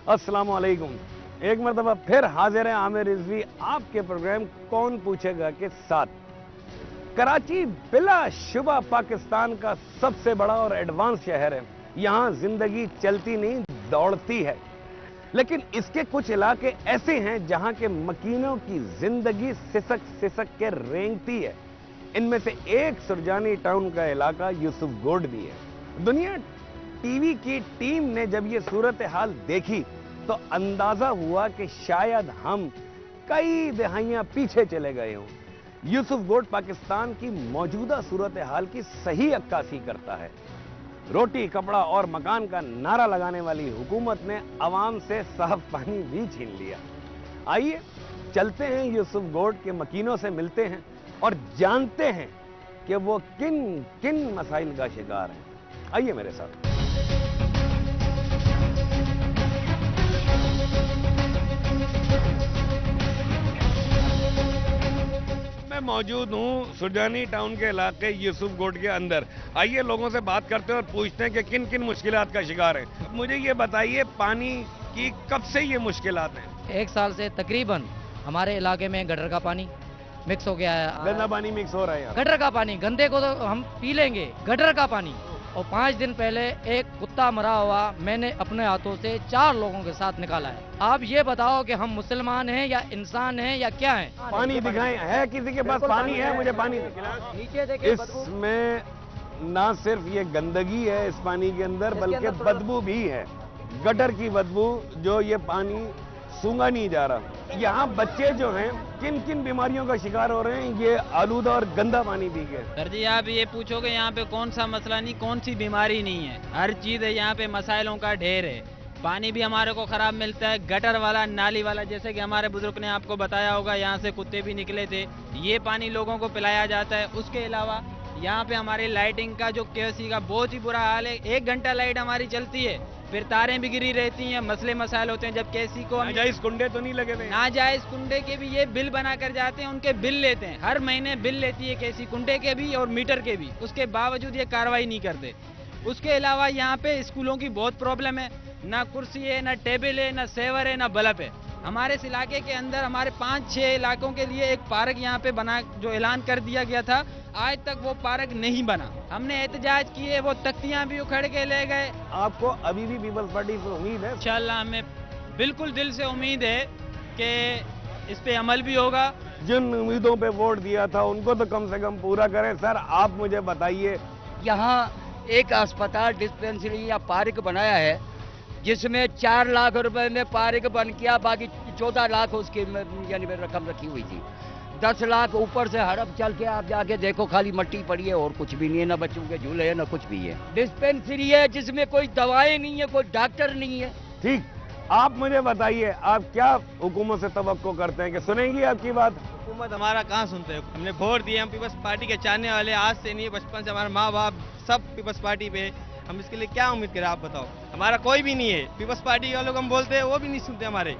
अस्सलाम वालेकुम। एक मरतबा फिर हाजिर है आमिर रिजवी आपके प्रोग्राम कौन पूछेगा के साथ। कराची बिला शुबा पाकिस्तान का सबसे बड़ा और एडवांस शहर है। यहाँ जिंदगी चलती नहीं दौड़ती है, लेकिन इसके कुछ इलाके ऐसे हैं जहाँ के मकीनों की जिंदगी सिसक सिसक के रेंगती है। इनमें से एक सुरजानी टाउन का इलाका यूसुफगोड भी है। दुनिया टीवी की टीम ने जब ये सूरत हाल देखी तो अंदाजा हुआ कि शायद हम कई दहाइयां पीछे चले गए हों। यूसुफगोड पाकिस्तान की मौजूदा सूरत हाल की सही अक्कासी करता है। रोटी, कपड़ा और मकान का नारा लगाने वाली हुकूमत ने अवाम से साफ पानी भी छीन लिया। आइए चलते हैं यूसुफगोड के मकीनों से मिलते हैं और जानते हैं कि वो किन किन मसाइल का शिकार हैं। आइए मेरे साथ। मैं मौजूद हूँ सुरजानी टाउन के इलाके यूसुफगोड के अंदर। आइए लोगों से बात करते हैं और पूछते हैं कि किन किन मुश्किलात का शिकार है। मुझे ये बताइए, पानी की कब से ये मुश्किलात हैं? 1 साल से तकरीबन हमारे इलाके में गटर का पानी मिक्स हो गया है। गंदा पानी मिक्स हो रहा है यहाँ। गटर का पानी, गंदे को तो हम पी लेंगे, गटर का पानी। और 5 दिन पहले एक कुत्ता मरा हुआ मैंने अपने हाथों से 4 लोगों के साथ निकाला है। आप ये बताओ कि हम मुसलमान हैं या इंसान हैं या क्या हैं? पानी दिखाएं, है किसी के पास पानी है? मुझे पानी नीचे देखिए। इसमें ना सिर्फ ये गंदगी है इस पानी के अंदर, बल्कि बदबू भी है, गटर की बदबू, जो ये पानी सूंघा नहीं जा रहा। यहाँ बच्चे जो हैं किन किन बीमारियों का शिकार हो रहे हैं ये आलूदा और गंदा पानी पी के। सर जी, आप ये पूछोगे यहाँ पे कौन सा मसला नहीं, कौन सी बीमारी नहीं है, हर चीज़ है यहाँ पे, मसाइलों का ढेर है। पानी भी हमारे को ख़राब मिलता है, गटर वाला, नाली वाला, जैसे कि हमारे बुजुर्ग ने आपको बताया होगा, यहाँ से कुत्ते भी निकले थे, ये पानी लोगों को पिलाया जाता है। उसके अलावा यहाँ पे हमारी लाइटिंग का जो केसी का बहुत ही बुरा हाल है। 1 घंटा लाइट हमारी चलती है, फिर तारें भी गिरी रहती हैं, मसले मसाइल होते हैं। जब केसी को नाजायज कुंडे तो नहीं लगे हुए? नाजायज कुंडे के भी ये बिल बना कर जाते हैं, उनके बिल लेते हैं, हर महीने बिल लेती है केसी कुंडे के भी और मीटर के भी। उसके बावजूद ये कार्रवाई नहीं करते। उसके अलावा यहाँ पे स्कूलों की बहुत प्रॉब्लम है, ना कुर्सी है, ना टेबल है, ना सेवर है, ना बल्ब है। हमारे इस इलाके के अंदर हमारे 5-6 इलाकों के लिए एक पार्क यहाँ पे बना, जो ऐलान कर दिया गया था, आज तक वो पार्क नहीं बना। हमने एहतजाज किए, वो तख्तियाँ भी उखड़ के ले गए। आपको अभी भी पीपल्स पार्टी से उम्मीद है? इंशाल्लाह हमें बिल्कुल दिल से उम्मीद है कि इस पे अमल भी होगा। जिन उम्मीदों पे वोट दिया था उनको तो कम से कम पूरा करें। सर आप मुझे बताइए, यहाँ एक अस्पताल, डिस्पेंसरी या पार्क बनाया है जिसमें 4 लाख रुपए में पार्क बन किया, बाकी 14 लाख उसकी यानी रकम रखी हुई थी। 10 लाख ऊपर से हड़प चल के आप जाके देखो, खाली मट्टी पड़ी है और कुछ भी नहीं है, ना बच्चों के झूले है ना कुछ भी है। डिस्पेंसरी है जिसमें कोई दवाएं नहीं है, कोई डॉक्टर नहीं है। ठीक, आप मुझे बताइए, आप क्या हुकूमत से तवक्को करते हैं कि सुनेंगी आपकी बात? हुकूमत हमारा कहाँ सुनते हैं? हमने वोट दिए, हम पीपल्स पार्टी के चाहने वाले, आज से नहीं, बचपन से हमारे माँ बाप सब पीपल्स पार्टी पे। हम इसके लिए क्या उम्मीद करें, आप बताओ? हमारा कोई भी नहीं है, पीपल्स पार्टी वालों को हम बोलते हैं वो भी नहीं सुनते हमारे।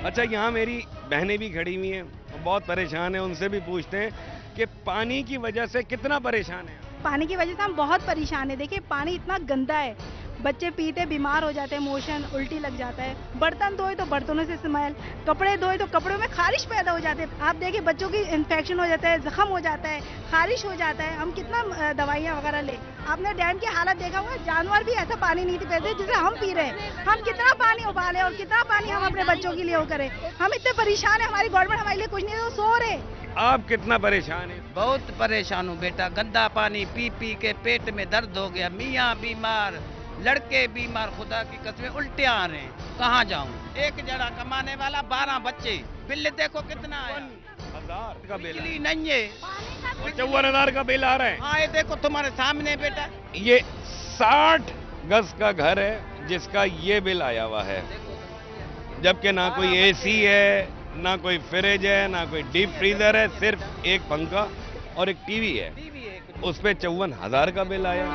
अच्छा, यहाँ मेरी बहनें भी खड़ी हुई हैं, बहुत परेशान हैं, उनसे भी पूछते हैं कि पानी की वजह से कितना परेशान है? पानी की वजह से हम बहुत परेशान है। देखिए पानी इतना गंदा है, बच्चे पीते बीमार हो जाते हैं, मोशन उल्टी लग जाता है। बर्तन धोए तो बर्तनों से स्मेल, कपड़े धोए तो कपड़ों में खारिश पैदा हो जाते हैं। आप देखिए बच्चों की इन्फेक्शन हो जाता है, जख्म हो जाता है, खारिश हो जाता है। हम कितना दवाइयाँ वगैरह ले। आपने डैम की हालत देखा होगा, जानवर भी ऐसा पानी नहीं पीते जिसे हम पी रहे हैं। हम कितना पानी उबाले और कितना पानी हम अपने बच्चों के लिए वो करें। हम इतने परेशान है, हमारी गवर्नमेंट हमारे लिए कुछ नहीं है, वो सो रहे। आप कितना परेशान हैं? बहुत परेशान हूँ बेटा, गंदा पानी पी पी के पेट में दर्द हो गया, मियाँ बीमार, लड़के बीमार, खुदा की कसम उल्टे आ रहे हैं। कहाँ जाऊँ? एक जरा कमाने वाला 12 बच्चे, बिल देखो कितना है। 1000 का बिल नहीं है, 54,000 का बिल आ रहा है। हाँ ये देखो तुम्हारे सामने बेटा। ये 60 गज का घर है जिसका ये बिल आया हुआ है, जबकि ना कोई एसी है, ना कोई फ्रिज है, ना कोई डीप फ्रीजर है, सिर्फ एक पंखा और एक टीवी है, उस पे 54,000 का बिल आया।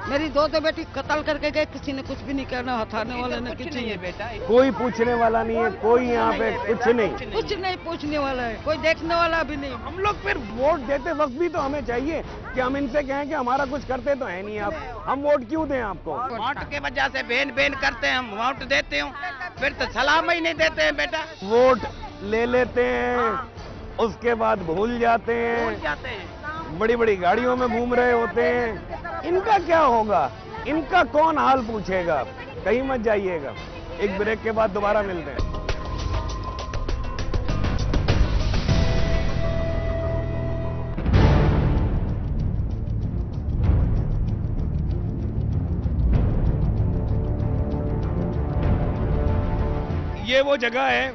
मेरी दो तो बेटी कत्ल करके गए, किसी ने कुछ भी नहीं करना, हथाने वाले ने कुछ नहीं है बेटा, कोई पूछने वाला नहीं है, कोई यहाँ पे कुछ नहीं, कुछ नहीं पूछने वाला है, कोई देखने वाला भी नहीं। हम लोग फिर वोट देते वक्त भी तो हमें चाहिए कि हम इनसे कहें कि हमारा कुछ करते तो है नहीं आप, हम वोट क्यों दें आपको? वोट के वजह से बेन बेन करते हैं, हम वोट देते हो फिर तो सलाम ही नहीं देते हैं बेटा। वोट ले लेते हैं, उसके बाद भूल जाते हैं, बड़ी बड़ी गाड़ियों में घूम रहे होते हैं। इनका क्या होगा? इनका कौन हाल पूछेगा? कहीं मत जाइएगा, एक ब्रेक के बाद दोबारा मिलते हैं। ये वो जगह है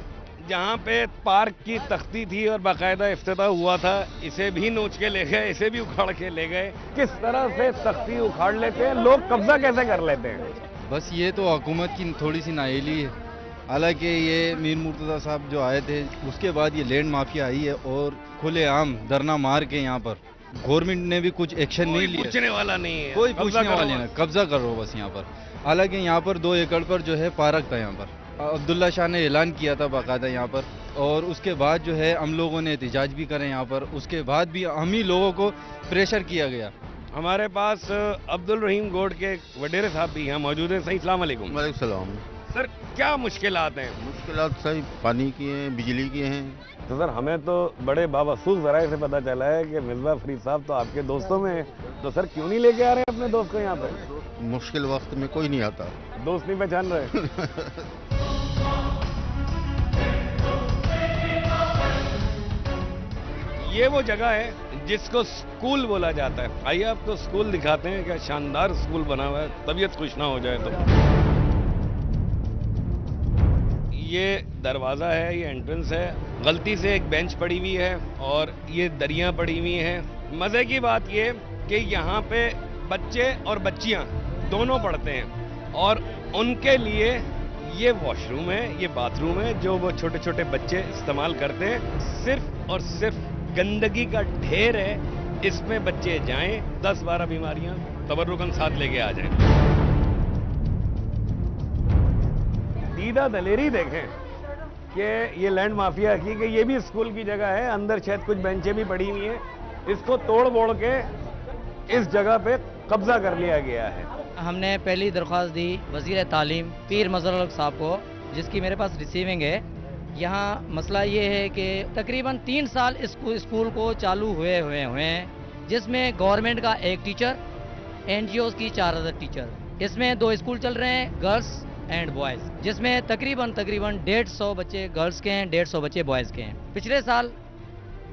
जहाँ पे पार्क की तख्ती थी और बाकायदा इफ्तिताह हुआ था, इसे भी नोच के ले गए, इसे भी उखाड़ के ले गए। किस तरह से तख्ती उखाड़ लेते हैं लोग, कब्जा कैसे कर लेते हैं? बस ये तो हुकूमत की थोड़ी सी नाअहली है। हालांकि ये मीर मुर्तज़ा साहब जो आए थे उसके बाद ये लैंड माफिया आई है और खुलेआम धरना मार के यहाँ पर गवर्नमेंट ने भी कुछ एक्शन नहीं लिया, पूछने वाला नहीं है, कोई पूछने वाला नहीं, कब्जा कर रहा बस यहाँ पर। हालांकि यहाँ पर 2 एकड़ पर जो है पार्क था, यहाँ पर अब्दुल्ला शाह ने ऐलान किया था बाकायदा यहाँ पर, और उसके बाद जो है हम लोगों ने एहतजाज भी करे यहाँ पर, उसके बाद भी हम ही लोगों को प्रेशर किया गया। हमारे पास अब्दुल रहीम गोड के वडेरे साहब भी यहाँ मौजूद हैं। सही, अस्सलाम वालेकुम। वालेकुम सलाम। सर क्या मुश्किलात हैं? मुश्किलात सही पानी की हैं, बिजली की हैं। तो सर हमें तो बड़े बावसूख जराए से पता चला है कि मिर्जा फरीद साहब तो आपके दोस्तों में हैं, तो सर क्यों नहीं लेके आ रहे हैं अपने दोस्त को यहाँ पे? मुश्किल वक्त में कोई नहीं आता, दोस्त नहीं पहचान रहे। ये वो जगह है जिसको स्कूल बोला जाता है। आइए आपको स्कूल दिखाते हैं, क्या शानदार स्कूल बना हुआ है, तबीयत खुश ना हो जाए तो। ये दरवाज़ा है, ये एंट्रेंस है, गलती से एक बेंच पड़ी हुई है और ये दरियाँ पड़ी हुई हैं। मज़े की बात ये कि यहाँ पे बच्चे और बच्चियाँ दोनों पढ़ते हैं और उनके लिए ये वॉशरूम है, ये बाथरूम है जो वो छोटे छोटे बच्चे इस्तेमाल करते हैं। सिर्फ और सिर्फ गंदगी का ढेर है, इसमें बच्चे जाएं 10-12 बीमारियां तबर्रुकन साथ लेके आ जाएं। दीदा दलेरी देखें कि ये लैंड माफिया की कि ये भी स्कूल की जगह है, अंदर शायद कुछ बेंचें भी पड़ी हुई हैं, इसको तोड़ बोड़ के इस जगह पे कब्जा कर लिया गया है। हमने पहली दरख्वास्त दी वज़ीर तालीम पीर मज़हर साहब को, जिसकी मेरे पास रिसीविंग है। यहाँ मसला ये है कि तकरीबन 3 साल स्कूल को चालू हुए हैं, जिसमें गवर्नमेंट का 1 टीचर, NGOs की 4000 टीचर। इसमें 2 स्कूल चल रहे हैं, गर्ल्स एंड बॉयज़, जिसमें तकरीबन 150 बच्चे गर्ल्स के हैं, 150 बच्चे बॉयज़ के हैं। पिछले साल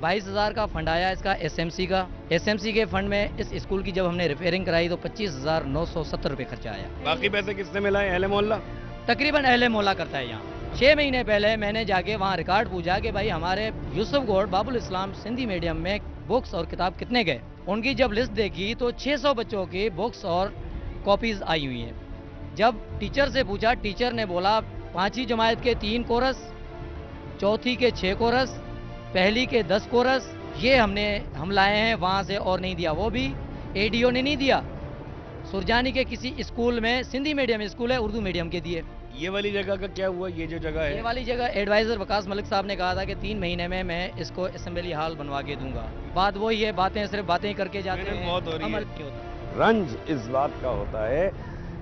22,000 का फंड आया इसका SMC का। SMC के फंड में इस स्कूल की जब हमने रिपेयरिंग कराई तो 25,970 रुपये खर्चा आया। बाकी पैसे किसने मिला है? अहले मोहल्ला तकरीबन अहले मोहल्ला करता है यहाँ। 6 महीने पहले मैंने जाके वहाँ रिकॉर्ड पूछा कि भाई हमारे यूसुफ गोड बाबुल इस्लाम सिंधी मीडियम में बुक्स और किताब कितने गए। उनकी जब लिस्ट देखी तो 600 बच्चों की बुक्स और कॉपीज़ आई हुई हैं। जब टीचर से पूछा, टीचर ने बोला 5वीं जमात के 3 कोरस, 4थी के 6 कोरस, पहली के 10 कोरस, ये हम लाए हैं वहाँ से और नहीं दिया। वो भी ADO ने नहीं दिया, सुरजानी के किसी स्कूल में, सिंधी मीडियम स्कूल है, उर्दू मीडियम के दिए। ये वाली जगह का क्या हुआ? ये जो जगह है, ये वाली जगह एडवाइज़र वकास मलिक साहब ने कहा था कि 3 महीने में मैं इसको असेंबली हॉल बनवा के दूंगा। बात वही है, बातें सिर्फ बातें ही करके जाते हैं, बहुत हो रही अमल है। नहीं होता। रंज इस बात का होता है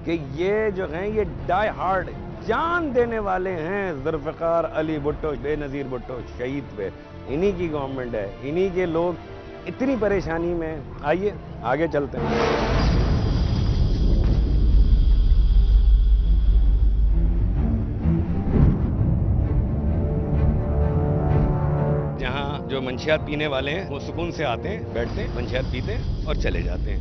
कि ये जो हैं ये डाई हार्ड जान देने वाले हैं जुल्फ़िकार अली भुट्टो, बेनज़ीर भुट्टो शहीद पे। इन्हीं की गवर्नमेंट है, इन्हीं के लोग इतनी परेशानी में। आइए आगे चलते हैं। जहाँ जो मंशियात पीने वाले हैं वो सुकून से आते हैं, बैठते हैं, मंशियात पीते हैं और चले जाते हैं।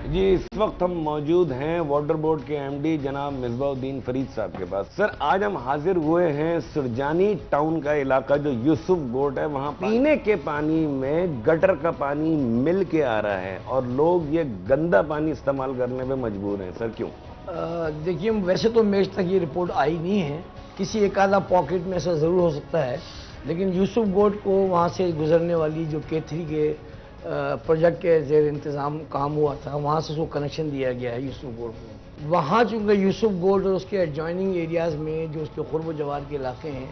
जी इस वक्त हम मौजूद हैं वाटर बोर्ड के MD जनाब मिसबाउद्दीन फरीद साहब के पास। सर आज हम हाजिर हुए हैं सुरजानी टाउन का इलाका जो यूसुफ गोड है, वहाँ पीने के पानी में गटर का पानी मिल के आ रहा है और लोग ये गंदा पानी इस्तेमाल करने पे मजबूर हैं। सर क्यों? देखिए वैसे तो मेरे तक ये रिपोर्ट आई नहीं है, किसी एक आधा पॉकेट में ऐसा ज़रूर हो सकता है, लेकिन यूसुफ गोड को वहाँ से गुजरने वाली जो K3 के प्रोजेक्ट के ज़ेर इंतज़ाम काम हुआ था, वहाँ से उसको कनेक्शन दिया गया है यूसुफ गोड को। वहाँ चूँकि यूसुफ गोड और उसके एडजॉइनिंग एरियाज़ में जो उसके क़ुर्ब जवार के इलाके हैं,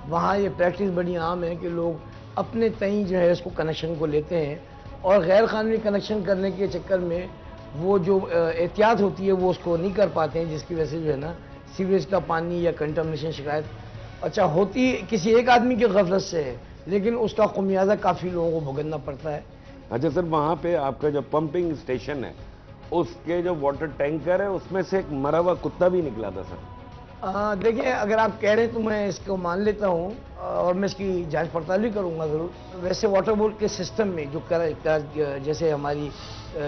वहाँ ये प्रैक्टिस बड़ी आम है कि लोग अपने तई जो है इसको कनेक्शन को लेते हैं और गैर कानूनी कनेक्शन करने के चक्कर में वो जो एहतियात होती है वो उसको नहीं कर पाते हैं, जिसकी वजह से जो है ना सीवरेज का पानी या कंटामिनेशन शिकायत अच्छा होती किसी एक आदमी की गफलत से है, लेकिन उसका खुमियाजा काफ़ी लोगों को भुगतना पड़ता है। अच्छा सर, वहाँ पे आपका जो पंपिंग स्टेशन है उसके जो वाटर टैंकर है उसमें से एक मरा हुआ कुत्ता भी निकला था सर। देखिए, अगर आप कह रहे हैं तो मैं इसको मान लेता हूँ और मैं इसकी जांच पड़ताल भी करूँगा ज़रूर। वैसे वाटर बोर्ड के सिस्टम में जो जैसे हमारी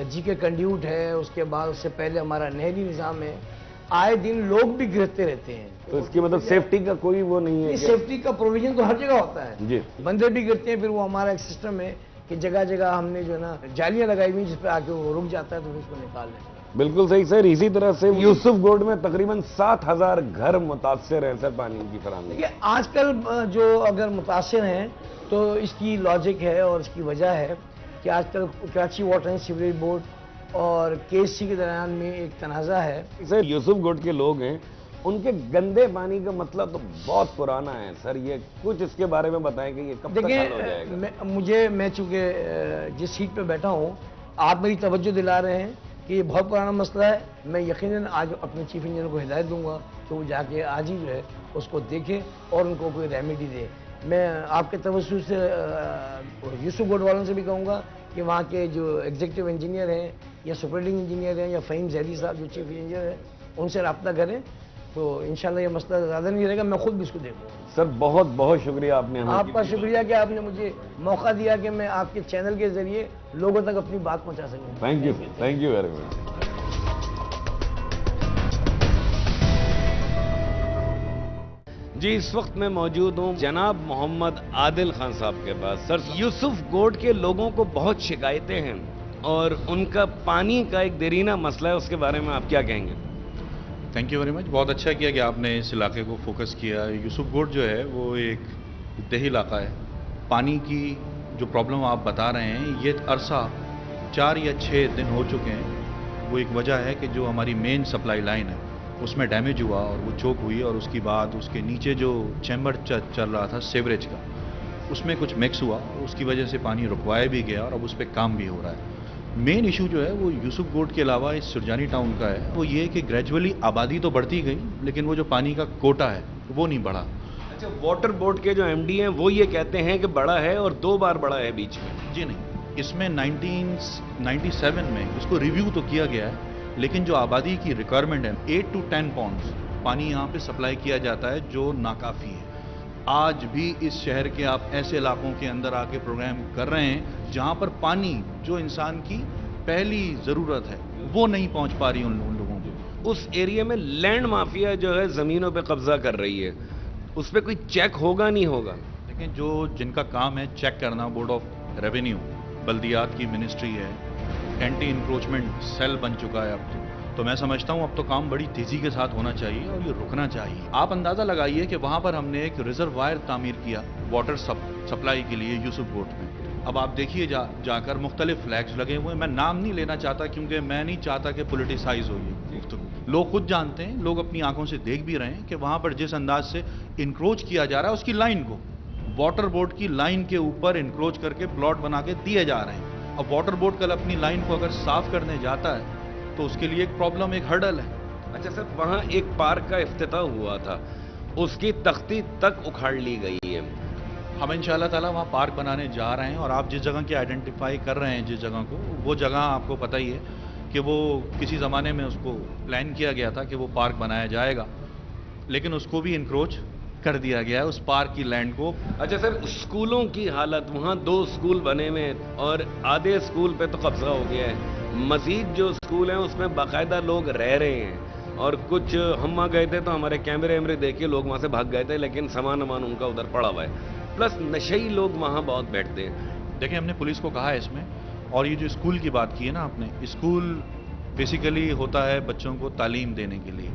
GK कंड्यूट है, उसके बाद उससे पहले हमारा नहरी निज़ाम है, आए दिन लोग भी गिरते रहते हैं। तो इसकी मतलब सेफ्टी का कोई वो नहीं है? सेफ्टी का प्रोविजन तो हर जगह होता है जी, बंदे भी गिरते हैं। फिर वो हमारा एक सिस्टम है कि जगह जगह हमने जो है ना जालियाँ लगाई हुई जिस पर आके वो रुक जाता है तो उसको निकाल लेते हैं। बिल्कुल सही सर। इसी तरह से यूसुफ गोड में तकरीबन 7000 घर मुतासर हैं सर पानी की फराहमी। देखिए, आजकल जो अगर मुतासर हैं तो इसकी लॉजिक है और इसकी वजह है कि आजकल Karachi water and sewerage board और KSC के दरमियान में एक तनाज़ा है। सर, यूसुफ गोड के लोग हैं, उनके गंदे पानी का मतलब तो बहुत पुराना है सर। ये कुछ इसके बारे में बताएं कि ये कब तक हल हो जाएगा? मैं चूँकि जिस सीट पे बैठा हूँ, आप मेरी तवज्जो दिला रहे हैं कि ये बहुत पुराना मसला है। मैं यकीनन आज अपने चीफ इंजीनियर को हिदायत दूंगा कि वो जाके आज ही जो है उसको देखें और उनको कोई रेमेडी दे। मैं आपके तवज्जो से यूसुफ गोड वालों से भी कहूँगा कि वहाँ के जो एग्जीक्यूटिव इंजीनियर हैं या सुपरिटेंडिंग इंजीनियर हैं या फ़हीम ज़ैदी साहब जो चीफ इंजीनियर हैं, उनसे रब्ता करें तो इंशाल्लाह ये मसला ज़्यादा नहीं रहेगा। मैं खुद भी इसको देखूँगा। सर, बहुत बहुत शुक्रिया आपने हमें। आपका शुक्रिया कि आपने मुझे मौका दिया कि मैं आपके चैनल के ज़रिए लोगों तक अपनी बात पहुँचा सकूँ। Thank you very much. जी, इस वक्त मैं मौजूद हूँ जनाब मोहम्मद आदिल खान साहब के पास। सर, यूसुफ गोड के लोगों को बहुत शिकायतें हैं और उनका पानी का एक देरीना मसला है, उसके बारे में आप क्या कहेंगे? Thank you very much. बहुत अच्छा किया कि आपने इस इलाके को फोकस किया। यूसुफ गोड जो है वो एक देही इलाका है। पानी की जो प्रॉब्लम आप बता रहे हैं, ये अरसा 4 या 6 दिन हो चुके हैं। वो एक वजह है कि जो हमारी मेन सप्लाई लाइन है उसमें डैमेज हुआ और वो चोक हुई, और उसके बाद उसके नीचे जो चैम्बर चल रहा था सीवरेज का, उसमें कुछ मिक्स हुआ, उसकी वजह से पानी रुकवाया भी गया और अब उस पर काम भी हो रहा है। मेन इशू जो है वो यूसुफ गोड के अलावा इस सुरजानी टाउन का है। वो ये कि ग्रेजुअली आबादी तो बढ़ती गई, लेकिन वो जो पानी का कोटा है वो नहीं बढ़ा। अच्छा, वाटर बोर्ड के जो MD हैं वो ये कहते हैं कि बड़ा है और 2 बार बड़ा है बीच में। जी नहीं, इसमें 1997 में इसको रिव्यू तो किया गया है, लेकिन जो आबादी की रिक्वायरमेंट है 8 to 10 पॉन्ड्स पानी यहाँ पे सप्लाई किया जाता है, जो नाकाफ़ी है। आज भी इस शहर के आप ऐसे इलाकों के अंदर आके प्रोग्राम कर रहे हैं जहाँ पर पानी जो इंसान की पहली ज़रूरत है वो नहीं पहुँच पा रही उन लोगों को। उस एरिया में लैंड माफिया जो है ज़मीनों पे कब्जा कर रही है, उस पर कोई चेक होगा नहीं होगा? लेकिन जो जिनका काम है चेक करना, बोर्ड ऑफ रेवेन्यू, बल्दियात की मिनिस्ट्री है, एंटी इंक्रोचमेंट सेल बन चुका है अब तो मैं समझता हूँ अब तो काम बड़ी तेज़ी के साथ होना चाहिए और ये रुकना चाहिए। आप अंदाज़ा लगाइए कि वहाँ पर हमने एक रिजर्वायर तामीर किया वाटर सप्लाई के लिए यूसुफ गोड में। अब आप देखिए जाकर मुख्तलिफ फ्लैग्स लगे हुए हैं। मैं नाम नहीं लेना चाहता क्योंकि मैं नहीं चाहता कि पोलिटिसाइज हो ये गुफ्तगू। लोग खुद जानते हैं, लोग अपनी आंखों से देख भी रहे हैं कि वहाँ पर जिस अंदाज से इंक्रोच किया जा रहा है, उसकी लाइन को वाटर बोर्ड की लाइन के ऊपर इंक्रोच करके प्लॉट बना के दिए जा रहे हैं। अब वाटर बोर्ड कल अपनी लाइन को अगर साफ करने जाता है तो उसके लिए एक प्रॉब्लम, एक हर्डल है। अच्छा सर, वहाँ एक पार्क का इफ्तिताह हुआ था, उसकी तख्ती तक उखाड़ ली गई है। हम इंशाल्लाह ताला वहाँ पार्क बनाने जा रहे हैं और आप जिस जगह की आइडेंटिफाई कर रहे हैं जिस जगह को, वो जगह आपको पता ही है कि वो किसी ज़माने में उसको प्लान किया गया था कि वो पार्क बनाया जाएगा, लेकिन उसको भी इंक्रोच कर दिया गया है उस पार्क की लैंड को। अच्छा सर, स्कूलों की हालत, वहाँ 2 स्कूल बने हुए और आधे स्कूल पे तो कब्जा हो गया है। मजीद जो स्कूल हैं उसमें बाकायदा लोग रह रहे हैं और कुछ हम वहाँ गए थे तो हमारे कैमरे देख के लोग वहाँ से भाग गए थे, लेकिन सामान उनका उधर पड़ा हुआ है। प्लस नशेई लोग वहाँ बहुत बैठते हैं। देखिए, हमने पुलिस को कहा है इसमें, और ये जो स्कूल की बात की है ना आपने, स्कूल बेसिकली होता है बच्चों को तालीम देने के लिए,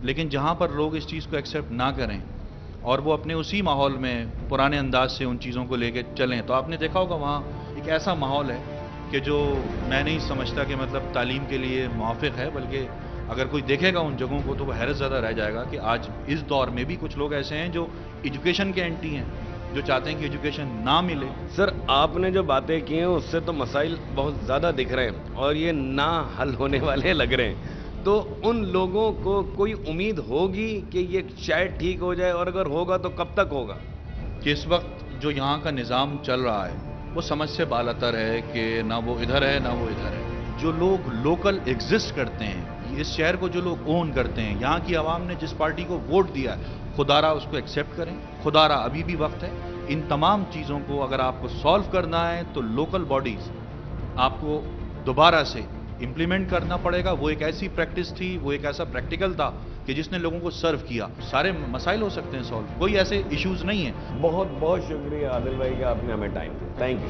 लेकिन जहाँ पर लोग इस चीज़ को एक्सेप्ट ना करें और वो अपने उसी माहौल में पुराने अंदाज से उन चीज़ों को लेके चलें। तो आपने देखा होगा वहाँ एक ऐसा माहौल है कि जो मैं नहीं समझता कि मतलब तालीम के लिए मुआफ़िक है, बल्कि अगर कोई देखेगा उन जगहों को तो वो हैरत ज़्यादा रह जाएगा कि आज इस दौर में भी कुछ लोग ऐसे हैं जो एजुकेशन के एंटी हैं, जो चाहते हैं कि एजुकेशन ना मिले। सर, आपने जो बातें की हैं उससे तो मसाइल बहुत ज़्यादा दिख रहे हैं और ये ना हल होने वाले लग रहे हैं। तो उन लोगों को कोई उम्मीद होगी कि ये शायद ठीक हो जाए, और अगर होगा तो कब तक होगा? कि इस वक्त जो यहाँ का निज़ाम चल रहा है वो समझ से बालातर है कि ना वो इधर है ना वो इधर है। जो लोग लोकल एग्जिस्ट करते हैं, इस शहर को जो लोग ओन करते हैं, यहाँ की आवाम ने जिस पार्टी को वोट दिया है, खुदारा उसको एक्सेप्ट करें। खुदारा अभी भी वक्त है। इन तमाम चीज़ों को अगर आपको सॉल्व करना है तो लोकल बॉडीज़ आपको दोबारा से इम्प्लीमेंट करना पड़ेगा। वो एक ऐसी प्रैक्टिस थी, वो एक ऐसा प्रैक्टिकल था कि जिसने लोगों को सर्व किया। सारे मसाइल हो सकते हैं सॉल्व, कोई ऐसे इश्यूज नहीं है। बहुत बहुत शुक्रिया आदिल भाई का, आपने हमें टाइम दिया। Thank you.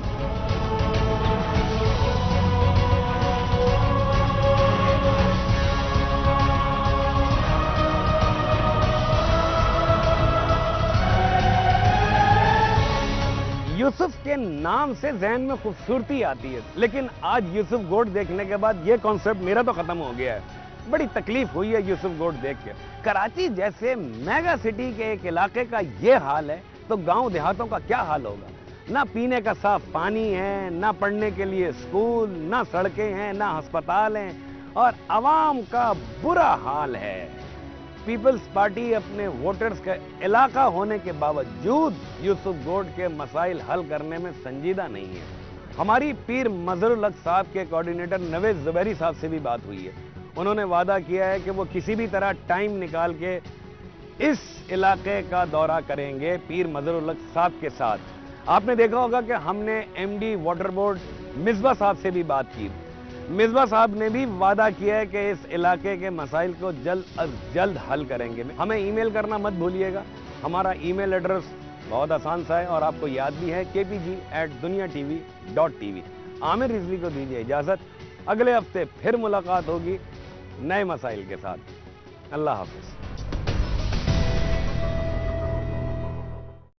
यूसुफ के नाम से जहन में खूबसूरती आती है, लेकिन आज यूसुफ गोट देखने के बाद ये कॉन्सेप्ट मेरा तो खत्म हो गया है। बड़ी तकलीफ हुई है यूसुफ गोट देख के। कराची जैसे मेगा सिटी के एक इलाके का ये हाल है तो गांव देहातों का क्या हाल होगा? ना पीने का साफ पानी है, ना पढ़ने के लिए स्कूल, ना सड़कें हैं, ना अस्पताल हैं, और आवाम का बुरा हाल है। पीपल्स पार्टी अपने वोटर्स का इलाका होने के बावजूद यूसुफ गोट के मसाइल हल करने में संजीदा नहीं है। हमारी पीर मजहरुल हक साहब के कोऑर्डिनेटर नवेद जुबैरी साहब से भी बात हुई है। उन्होंने वादा किया है कि वो किसी भी तरह टाइम निकाल के इस इलाके का दौरा करेंगे पीर मजहरुल हक साहब के साथ। आपने देखा होगा कि हमने एमडी वाटर बोर्ड मिसबा साहब से भी बात की। मिसबा साहब ने भी वादा किया है कि इस इलाके के मसाइल को जल्द अज जल्द हल करेंगे। हमें ईमेल करना मत भूलिएगा। हमारा ईमेल एड्रेस बहुत आसान सा है और आपको याद भी है, kpg@duniatv.tv। आमिर रिजवी को दीजिए इजाज़त। अगले हफ्ते फिर मुलाकात होगी नए मसाइल के साथ। अल्लाह हाफिज़।